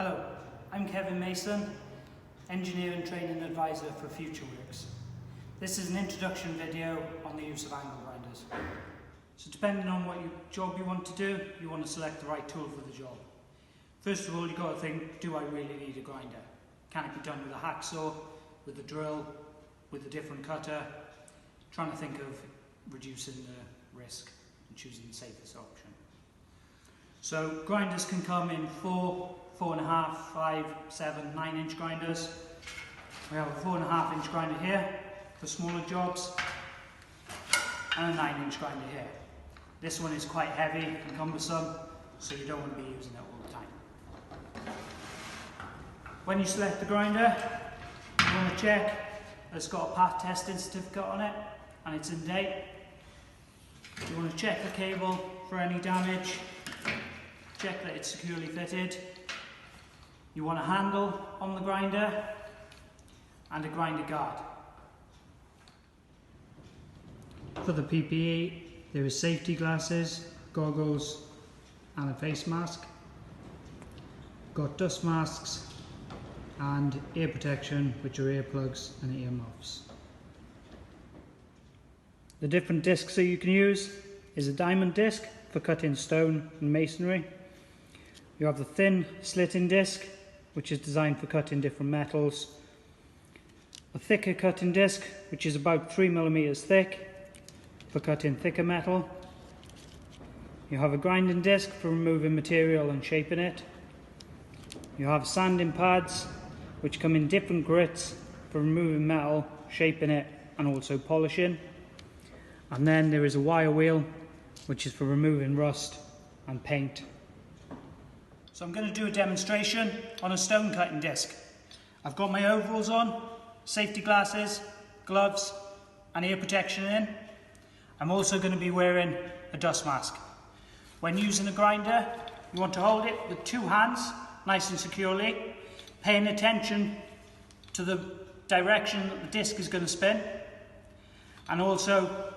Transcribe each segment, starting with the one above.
Hello, I'm Kevin Mason, Engineer and Training Advisor for Futureworks. This is an introduction video on the use of angle grinders. So depending on what job you want to do, you want to select the right tool for the job. First of all, you've got to think, do I really need a grinder? Can it be done with a hacksaw, with a drill, with a different cutter? Trying to think of reducing the risk and choosing the safest option. So grinders can come in 4, 4.5, 5, 7, 9-inch grinders. We have a 4.5-inch grinder here for smaller jobs and a 9-inch grinder here. This one is quite heavy and cumbersome, so you don't want to be using it all the time. When you select the grinder, you want to check that it's got a path testing certificate on it and it's in date. You want to check the cable for any damage, check that it's securely fitted. You want a handle on the grinder and a grinder guard. For the PPE, there is safety glasses, goggles and a face mask. Got dust masks and ear protection, which are earplugs and earmuffs. The different discs that you can use is a diamond disc for cutting stone and masonry. You have the thin slitting disc, which is designed for cutting different metals. A thicker cutting disc, which is about 3mm thick, for cutting thicker metal. You have a grinding disc for removing material and shaping it. You have sanding pads, which come in different grits for removing metal, shaping it, and also polishing. And then there is a wire wheel, which is for removing rust and paint. So I'm going to do a demonstration on a stone cutting disc. I've got my overalls on, safety glasses, gloves and ear protection in. I'm also going to be wearing a dust mask. When using a grinder, you want to hold it with 2 hands, nice and securely, paying attention to the direction that the disc is going to spin, and also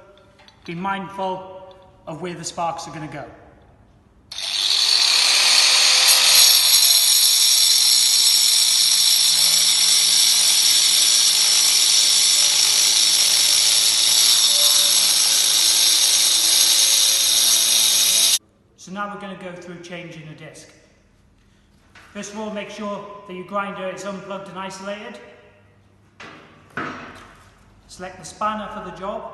be mindful of where the sparks are going to go. So now we're going to go through changing a disc. First of all, make sure that your grinder is unplugged and isolated. Select the spanner for the job.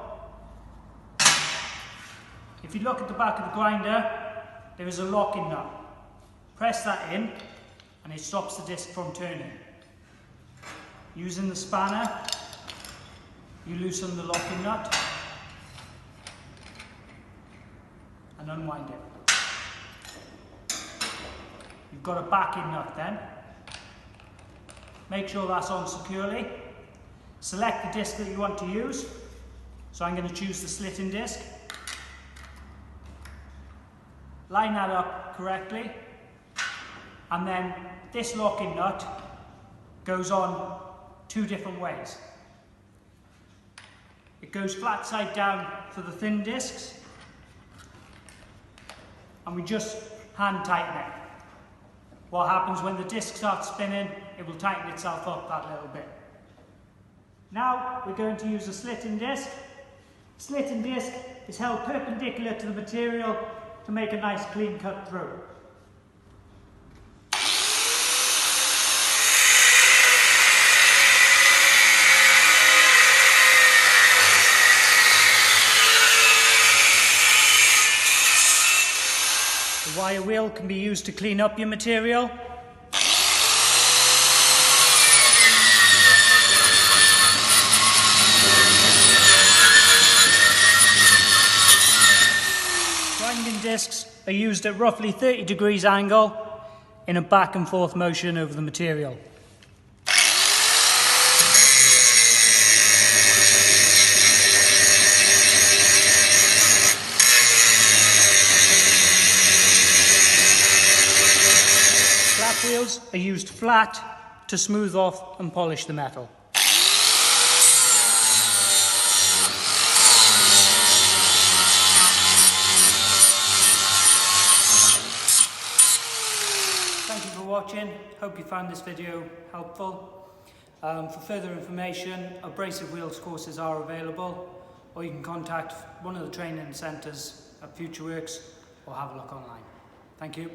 If you look at the back of the grinder, there is a locking nut. Press that in and it stops the disc from turning. Using the spanner, you loosen the locking nut and unwind it. You've got a backing nut then. Make sure that's on securely. Select the disc that you want to use. So I'm going to choose the slitting disc. Line that up correctly. And then this locking nut goes on 2 different ways. It goes flat side down for the thin discs. And we just hand tighten it. What happens when the disc starts spinning, it will tighten itself up that little bit. Now we're going to use a slitting disc. Slitting disc is held perpendicular to the material to make a nice clean cut through. The wire wheel can be used to clean up your material. Grinding discs are used at roughly 30 degrees angle in a back and forth motion over the material. Wheels are used flat to smooth off and polish the metal. Thank you. you for watching. Hope you found this video helpful. For further information, abrasive wheels courses are available, or you can contact one of the training centres at Futureworks or have a look online. Thank you.